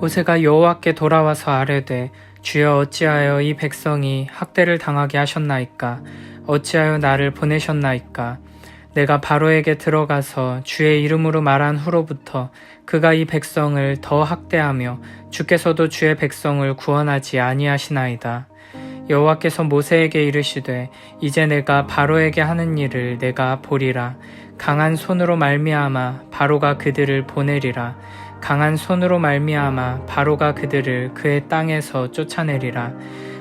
모세가 여호와께 돌아와서 아뢰되 주여 어찌하여 이 백성이 학대를 당하게 하셨나이까? 어찌하여 나를 보내셨나이까? 내가 바로에게 들어가서 주의 이름으로 말한 후로부터 그가 이 백성을 더 학대하며 주께서도 주의 백성을 구원하지 아니하시나이다. 여호와께서 모세에게 이르시되 이제 내가 바로에게 하는 일을 내가 보리라. 강한 손으로 말미암아 바로가 그들을 보내리라. 강한 손으로 말미암아 바로가 그들을 그의 땅에서 쫓아내리라.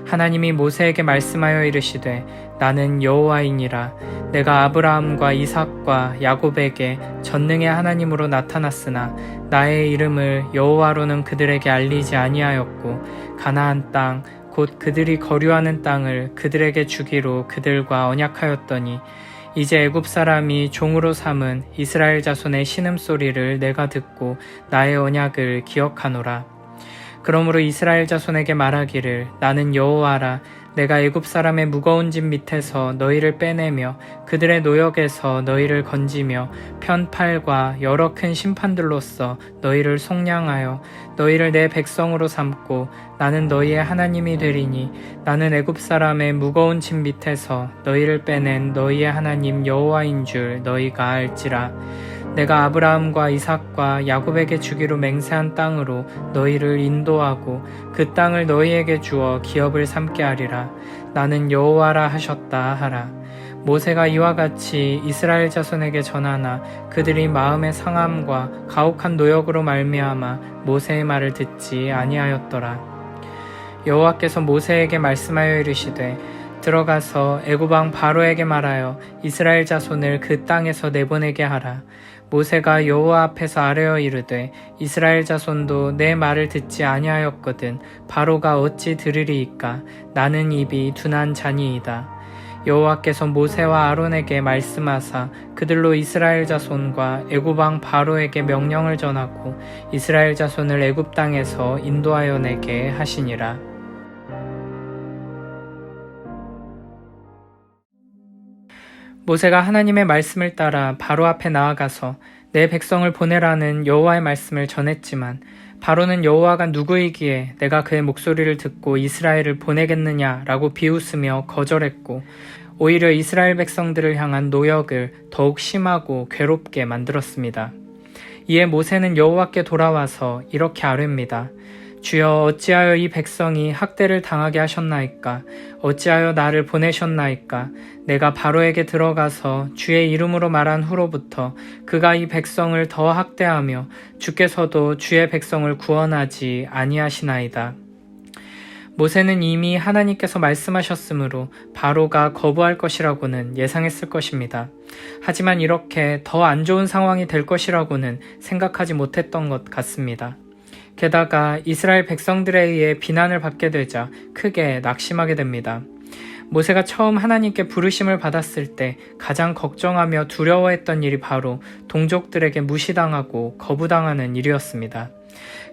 하나님이 모세에게 말씀하여 이르시되 나는 여호와이니라. 내가 아브라함과 이삭과 야곱에게 전능의 하나님으로 나타났으나 나의 이름을 여호와로는 그들에게 알리지 아니하였고 가나안 땅 곧 그들이 거류하는 땅을 그들에게 주기로 그들과 언약하였더니 이제 애굽 사람이 종으로 삼은 이스라엘 자손의 신음소리를 내가 듣고 나의 언약을 기억하노라. 그러므로 이스라엘 자손에게 말하기를 나는 여호와라. 내가 애굽 사람의 무거운 짐 밑에서 너희를 빼내며 그들의 노역에서 너희를 건지며 편팔과 여러 큰 심판들로써 너희를 속량하여 너희를 내 백성으로 삼고 나는 너희의 하나님이 되리니 나는 애굽 사람의 무거운 짐 밑에서 너희를 빼낸 너희의 하나님 여호와인 줄 너희가 알지라. 내가 아브라함과 이삭과 야곱에게 주기로 맹세한 땅으로 너희를 인도하고 그 땅을 너희에게 주어 기업을 삼게 하리라. 나는 여호와라 하셨다 하라. 모세가 이와 같이 이스라엘 자손에게 전하나 그들이 마음의 상함과 가혹한 노역으로 말미암아 모세의 말을 듣지 아니하였더라. 여호와께서 모세에게 말씀하여 이르시되 들어가서 애굽 왕 바로에게 말하여 이스라엘 자손을 그 땅에서 내보내게 하라. 모세가 여호와 앞에서 아뢰어 이르되 이스라엘 자손도 내 말을 듣지 아니하였거든 바로가 어찌 들으리이까? 나는 입이 둔한 자니이다. 여호와께서 모세와 아론에게 말씀하사 그들로 이스라엘 자손과 애굽 왕 바로에게 명령을 전하고 이스라엘 자손을 애굽 땅에서 인도하여 내게 하시니라. 모세가 하나님의 말씀을 따라 바로 앞에 나아가서 내 백성을 보내라는 여호와의 말씀을 전했지만 바로는 여호와가 누구이기에 내가 그의 목소리를 듣고 이스라엘을 보내겠느냐라고 비웃으며 거절했고 오히려 이스라엘 백성들을 향한 노역을 더욱 심하고 괴롭게 만들었습니다. 이에 모세는 여호와께 돌아와서 이렇게 아뢰입니다. 주여 어찌하여 이 백성이 학대를 당하게 하셨나이까? 어찌하여 나를 보내셨나이까? 내가 바로에게 들어가서 주의 이름으로 말한 후로부터 그가 이 백성을 더 학대하며 주께서도 주의 백성을 구원하지 아니하시나이다. 모세는 이미 하나님께서 말씀하셨으므로 바로가 거부할 것이라고는 예상했을 것입니다. 하지만 이렇게 더 안 좋은 상황이 될 것이라고는 생각하지 못했던 것 같습니다. 게다가 이스라엘 백성들에 의해 비난을 받게 되자 크게 낙심하게 됩니다. 모세가 처음 하나님께 부르심을 받았을 때 가장 걱정하며 두려워했던 일이 바로 동족들에게 무시당하고 거부당하는 일이었습니다.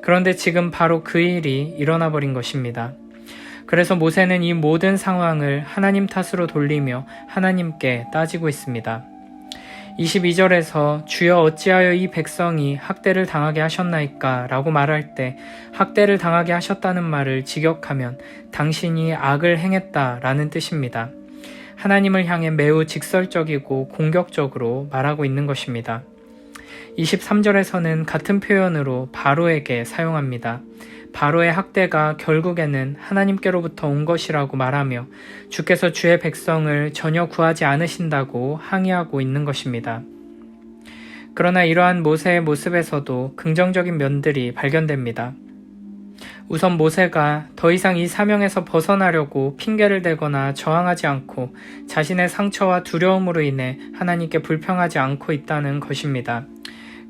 그런데 지금 바로 그 일이 일어나 버린 것입니다. 그래서 모세는 이 모든 상황을 하나님 탓으로 돌리며 하나님께 따지고 있습니다. 22절에서 주여 어찌하여 이 백성이 학대를 당하게 하셨나이까? 라고 말할 때 학대를 당하게 하셨다는 말을 직역하면 당신이 악을 행했다 라는 뜻입니다. 하나님을 향해 매우 직설적이고 공격적으로 말하고 있는 것입니다. 23절에서는 같은 표현으로 바로에게 사용합니다. 바로의 학대가 결국에는 하나님께로부터 온 것이라고 말하며 주께서 주의 백성을 전혀 구하지 않으신다고 항의하고 있는 것입니다. 그러나 이러한 모세의 모습에서도 긍정적인 면들이 발견됩니다. 우선 모세가 더 이상 이 사명에서 벗어나려고 핑계를 대거나 저항하지 않고 자신의 상처와 두려움으로 인해 하나님께 불평하지 않고 있다는 것입니다.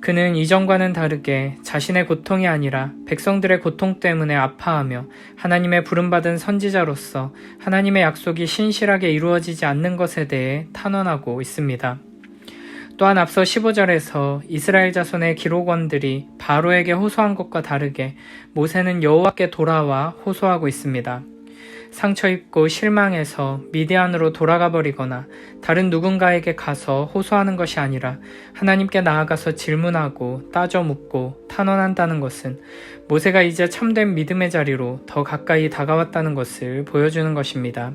그는 이전과는 다르게 자신의 고통이 아니라 백성들의 고통 때문에 아파하며 하나님의 부름받은 선지자로서 하나님의 약속이 신실하게 이루어지지 않는 것에 대해 탄원하고 있습니다. 또한 앞서 15절에서 이스라엘 자손의 기록원들이 바로에게 호소한 것과 다르게 모세는 여호와께 돌아와 호소하고 있습니다. 상처 입고 실망해서 미디안으로 돌아가 버리거나 다른 누군가에게 가서 호소하는 것이 아니라 하나님께 나아가서 질문하고 따져 묻고 탄원한다는 것은 모세가 이제 참된 믿음의 자리로 더 가까이 다가왔다는 것을 보여주는 것입니다.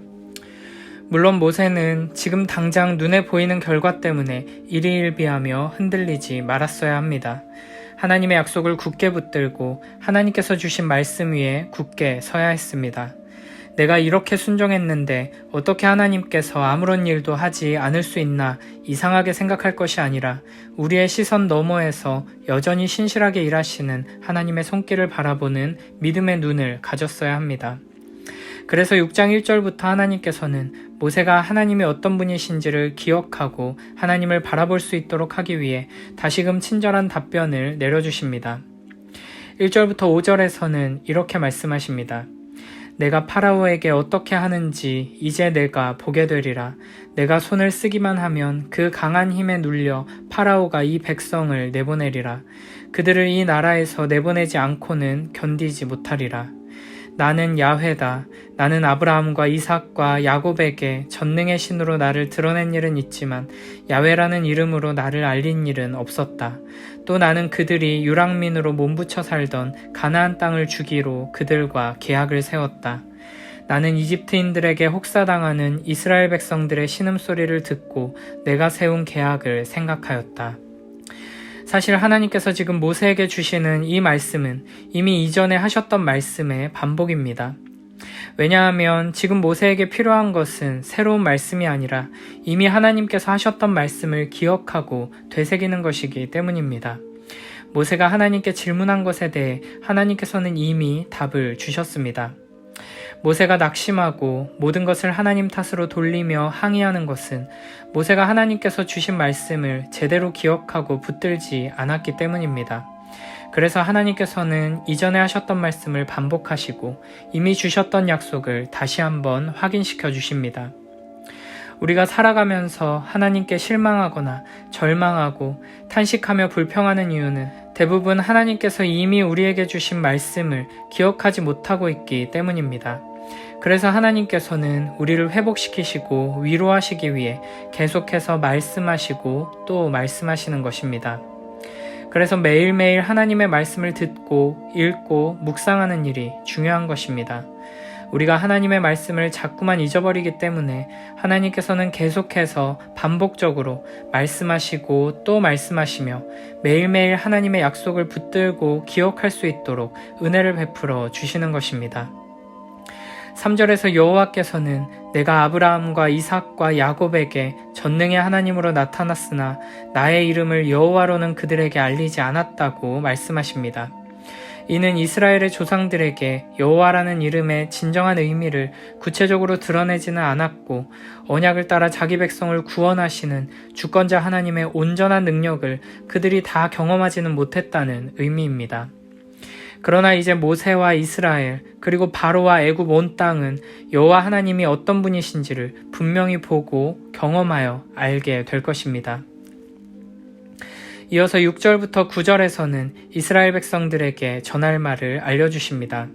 물론 모세는 지금 당장 눈에 보이는 결과 때문에 일희일비하며 흔들리지 말았어야 합니다. 하나님의 약속을 굳게 붙들고 하나님께서 주신 말씀 위에 굳게 서야 했습니다. 내가 이렇게 순종했는데 어떻게 하나님께서 아무런 일도 하지 않을 수 있나 이상하게 생각할 것이 아니라 우리의 시선 너머에서 여전히 신실하게 일하시는 하나님의 손길을 바라보는 믿음의 눈을 가졌어야 합니다. 그래서 6장 1절부터 하나님께서는 모세가 하나님이 어떤 분이신지를 기억하고 하나님을 바라볼 수 있도록 하기 위해 다시금 친절한 답변을 내려주십니다. 1절부터 5절에서는 이렇게 말씀하십니다. 내가 파라오에게 어떻게 하는지 이제 내가 보게 되리라. 내가 손을 쓰기만 하면 그 강한 힘에 눌려 파라오가 이 백성을 내보내리라. 그들을 이 나라에서 내보내지 않고는 견디지 못하리라. 나는 야훼다. 나는 아브라함과 이삭과 야곱에게 전능의 신으로 나를 드러낸 일은 있지만 야훼라는 이름으로 나를 알린 일은 없었다. 또 나는 그들이 유랑민으로 몸부쳐 살던 가나안 땅을 주기로 그들과 계약을 세웠다. 나는 이집트인들에게 혹사당하는 이스라엘 백성들의 신음소리를 듣고 내가 세운 계약을 생각하였다. 사실 하나님께서 지금 모세에게 주시는 이 말씀은 이미 이전에 하셨던 말씀의 반복입니다. 왜냐하면 지금 모세에게 필요한 것은 새로운 말씀이 아니라 이미 하나님께서 하셨던 말씀을 기억하고 되새기는 것이기 때문입니다. 모세가 하나님께 질문한 것에 대해 하나님께서는 이미 답을 주셨습니다. 모세가 낙심하고 모든 것을 하나님 탓으로 돌리며 항의하는 것은 모세가 하나님께서 주신 말씀을 제대로 기억하고 붙들지 않았기 때문입니다. 그래서 하나님께서는 이전에 하셨던 말씀을 반복하시고 이미 주셨던 약속을 다시 한번 확인시켜 주십니다. 우리가 살아가면서 하나님께 실망하거나 절망하고 탄식하며 불평하는 이유는 대부분 하나님께서 이미 우리에게 주신 말씀을 기억하지 못하고 있기 때문입니다. 그래서 하나님께서는 우리를 회복시키시고 위로하시기 위해 계속해서 말씀하시고 또 말씀하시는 것입니다. 그래서 매일매일 하나님의 말씀을 듣고 읽고 묵상하는 일이 중요한 것입니다. 우리가 하나님의 말씀을 자꾸만 잊어버리기 때문에 하나님께서는 계속해서 반복적으로 말씀하시고 또 말씀하시며 매일매일 하나님의 약속을 붙들고 기억할 수 있도록 은혜를 베풀어 주시는 것입니다. 3절에서 여호와께서는 내가 아브라함과 이삭과 야곱에게 전능의 하나님으로 나타났으나 나의 이름을 여호와로는 그들에게 알리지 않았다고 말씀하십니다. 이는 이스라엘의 조상들에게 여호와라는 이름의 진정한 의미를 구체적으로 드러내지는 않았고 언약을 따라 자기 백성을 구원하시는 주권자 하나님의 온전한 능력을 그들이 다 경험하지는 못했다는 의미입니다. 그러나 이제 모세와 이스라엘 그리고 바로와 애굽 온 땅은 여호와 하나님이 어떤 분이신지를 분명히 보고 경험하여 알게 될 것입니다. 이어서 6절부터 9절에서는 이스라엘 백성들에게 전할 말을 알려주십니다.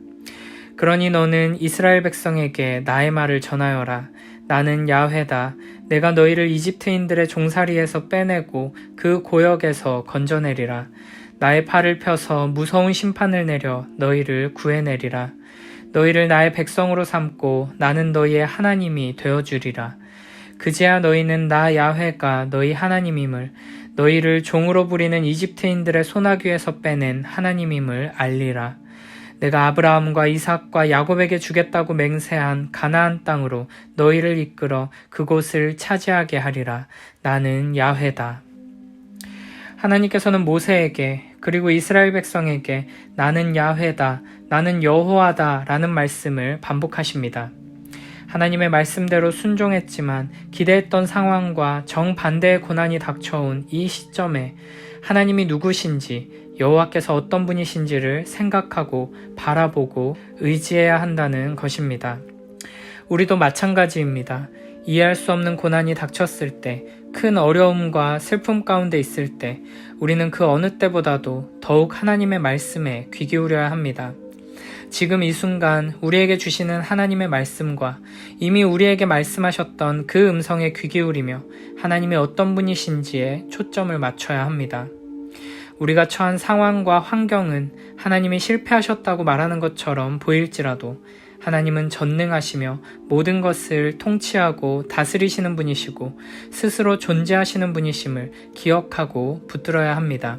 그러니 너는 이스라엘 백성에게 나의 말을 전하여라. 나는 야훼다. 내가 너희를 이집트인들의 종살이에서 빼내고 그 고역에서 건져내리라. 나의 팔을 펴서 무서운 심판을 내려 너희를 구해내리라. 너희를 나의 백성으로 삼고 나는 너희의 하나님이 되어주리라. 그제야 너희는 나 야훼가 너희 하나님임을 너희를 종으로 부리는 이집트인들의 소나귀에서 빼낸 하나님임을 알리라. 내가 아브라함과 이삭과 야곱에게 주겠다고 맹세한 가나안 땅으로 너희를 이끌어 그곳을 차지하게 하리라. 나는 야훼다. 하나님께서는 모세에게 그리고 이스라엘 백성에게 나는 야훼다, 나는 여호와다 라는 말씀을 반복하십니다. 하나님의 말씀대로 순종했지만 기대했던 상황과 정반대의 고난이 닥쳐온 이 시점에 하나님이 누구신지 여호와께서 어떤 분이신지를 생각하고 바라보고 의지해야 한다는 것입니다. 우리도 마찬가지입니다. 이해할 수 없는 고난이 닥쳤을 때, 큰 어려움과 슬픔 가운데 있을 때 우리는 그 어느 때보다도 더욱 하나님의 말씀에 귀 기울여야 합니다. 지금 이 순간 우리에게 주시는 하나님의 말씀과 이미 우리에게 말씀하셨던 그 음성에 귀 기울이며 하나님이 어떤 분이신지에 초점을 맞춰야 합니다. 우리가 처한 상황과 환경은 하나님이 실패하셨다고 말하는 것처럼 보일지라도 하나님은 전능하시며 모든 것을 통치하고 다스리시는 분이시고 스스로 존재하시는 분이심을 기억하고 붙들어야 합니다.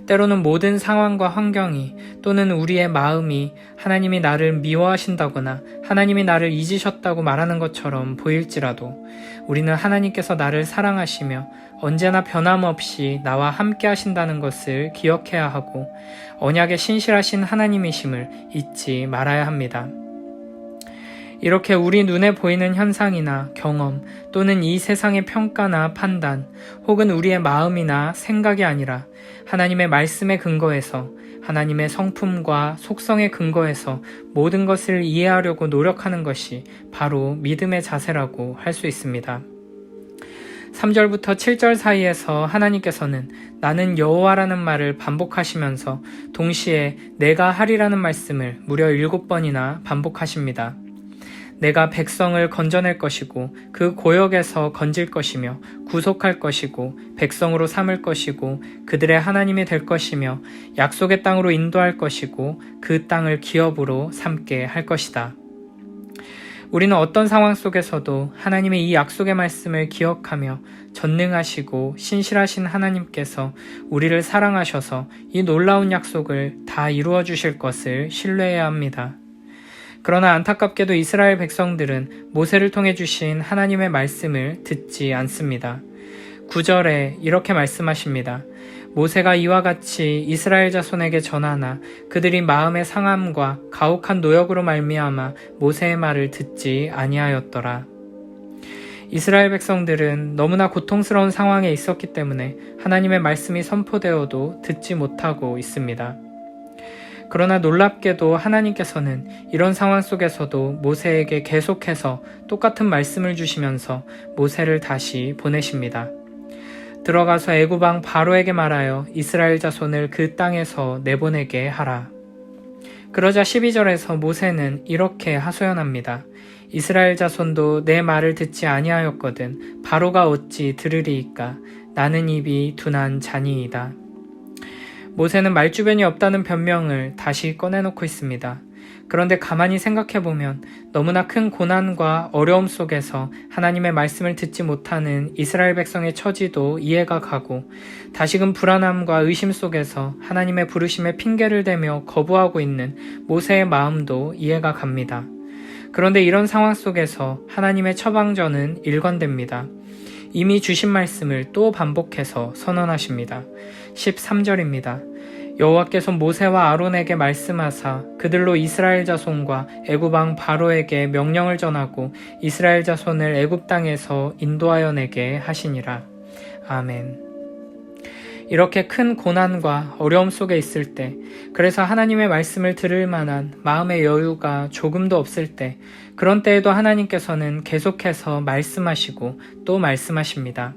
때로는 모든 상황과 환경이 또는 우리의 마음이 하나님이 나를 미워하신다거나 하나님이 나를 잊으셨다고 말하는 것처럼 보일지라도 우리는 하나님께서 나를 사랑하시며 언제나 변함없이 나와 함께 하신다는 것을 기억해야 하고 언약에 신실하신 하나님이심을 잊지 말아야 합니다. 이렇게 우리 눈에 보이는 현상이나 경험 또는 이 세상의 평가나 판단 혹은 우리의 마음이나 생각이 아니라 하나님의 말씀에 근거해서 하나님의 성품과 속성에 근거해서 모든 것을 이해하려고 노력하는 것이 바로 믿음의 자세라고 할 수 있습니다. 3절부터 7절 사이에서 하나님께서는 나는 여호와라는 말을 반복하시면서 동시에 내가 하리라는 말씀을 무려 7번이나 반복하십니다. 내가 백성을 건져낼 것이고 그 고역에서 건질 것이며 구속할 것이고 백성으로 삼을 것이고 그들의 하나님이 될 것이며 약속의 땅으로 인도할 것이고 그 땅을 기업으로 삼게 할 것이다. 우리는 어떤 상황 속에서도 하나님의 이 약속의 말씀을 기억하며 전능하시고 신실하신 하나님께서 우리를 사랑하셔서 이 놀라운 약속을 다 이루어 주실 것을 신뢰해야 합니다. 그러나 안타깝게도 이스라엘 백성들은 모세를 통해 주신 하나님의 말씀을 듣지 않습니다. 9절에 이렇게 말씀하십니다. 모세가 이와 같이 이스라엘 자손에게 전하나 그들이 마음의 상함과 가혹한 노역으로 말미암아 모세의 말을 듣지 아니하였더라. 이스라엘 백성들은 너무나 고통스러운 상황에 있었기 때문에 하나님의 말씀이 선포되어도 듣지 못하고 있습니다. 그러나 놀랍게도 하나님께서는 이런 상황 속에서도 모세에게 계속해서 똑같은 말씀을 주시면서 모세를 다시 보내십니다. 들어가서 애굽 왕 바로에게 말하여 이스라엘 자손을 그 땅에서 내보내게 하라. 그러자 12절에서 모세는 이렇게 하소연합니다. 이스라엘 자손도 내 말을 듣지 아니하였거든 바로가 어찌 들으리이까. 나는 입이 둔한 자니이다. 모세는 말주변이 없다는 변명을 다시 꺼내놓고 있습니다. 그런데 가만히 생각해보면 너무나 큰 고난과 어려움 속에서 하나님의 말씀을 듣지 못하는 이스라엘 백성의 처지도 이해가 가고 다시금 불안함과 의심 속에서 하나님의 부르심에 핑계를 대며 거부하고 있는 모세의 마음도 이해가 갑니다. 그런데 이런 상황 속에서 하나님의 처방전은 일관됩니다. 이미 주신 말씀을 또 반복해서 선언하십니다. 13절입니다. 여호와께서 모세와 아론에게 말씀하사 그들로 이스라엘 자손과 애굽 왕 바로에게 명령을 전하고 이스라엘 자손을 애굽 땅에서 인도하여 내게 하시니라. 아멘. 이렇게 큰 고난과 어려움 속에 있을 때, 그래서 하나님의 말씀을 들을 만한 마음의 여유가 조금도 없을 때, 그런 때에도 하나님께서는 계속해서 말씀하시고 또 말씀하십니다.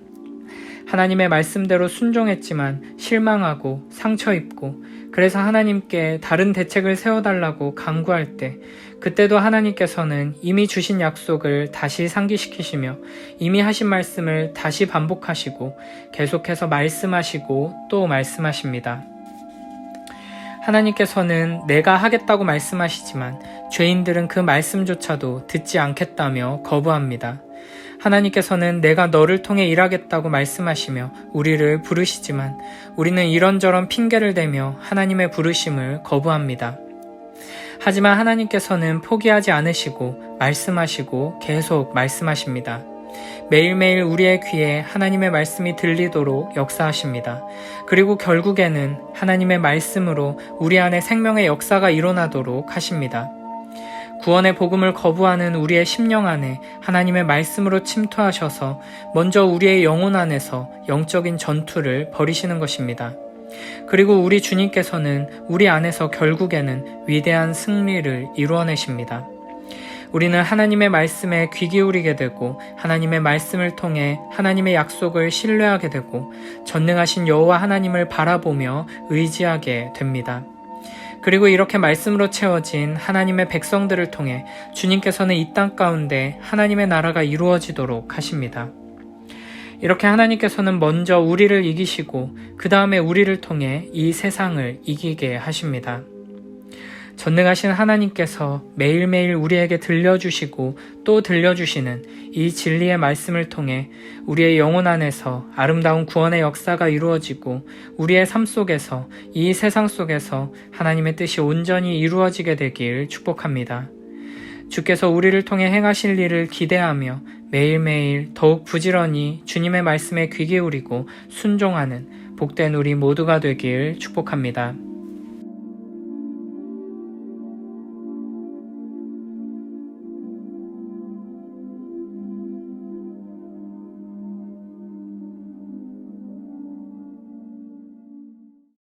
하나님의 말씀대로 순종했지만 실망하고 상처 입고 그래서 하나님께 다른 대책을 세워달라고 간구할 때 그때도 하나님께서는 이미 주신 약속을 다시 상기시키시며 이미 하신 말씀을 다시 반복하시고 계속해서 말씀하시고 또 말씀하십니다. 하나님께서는 내가 하겠다고 말씀하시지만 죄인들은 그 말씀조차도 듣지 않겠다며 거부합니다. 하나님께서는 내가 너를 통해 일하겠다고 말씀하시며 우리를 부르시지만 우리는 이런저런 핑계를 대며 하나님의 부르심을 거부합니다. 하지만 하나님께서는 포기하지 않으시고 말씀하시고 계속 말씀하십니다. 매일매일 우리의 귀에 하나님의 말씀이 들리도록 역사하십니다. 그리고 결국에는 하나님의 말씀으로 우리 안에 생명의 역사가 일어나도록 하십니다. 구원의 복음을 거부하는 우리의 심령 안에 하나님의 말씀으로 침투하셔서 먼저 우리의 영혼 안에서 영적인 전투를 벌이시는 것입니다. 그리고 우리 주님께서는 우리 안에서 결국에는 위대한 승리를 이루어내십니다. 우리는 하나님의 말씀에 귀 기울이게 되고 하나님의 말씀을 통해 하나님의 약속을 신뢰하게 되고 전능하신 여호와 하나님을 바라보며 의지하게 됩니다. 그리고 이렇게 말씀으로 채워진 하나님의 백성들을 통해 주님께서는 이 땅 가운데 하나님의 나라가 이루어지도록 하십니다. 이렇게 하나님께서는 먼저 우리를 이기시고 그 다음에 우리를 통해 이 세상을 이기게 하십니다. 전능하신 하나님께서 매일매일 우리에게 들려주시고 또 들려주시는 이 진리의 말씀을 통해 우리의 영혼 안에서 아름다운 구원의 역사가 이루어지고 우리의 삶 속에서 이 세상 속에서 하나님의 뜻이 온전히 이루어지게 되길 축복합니다. 주께서 우리를 통해 행하실 일을 기대하며 매일매일 더욱 부지런히 주님의 말씀에 귀 기울이고 순종하는 복된 우리 모두가 되길 축복합니다.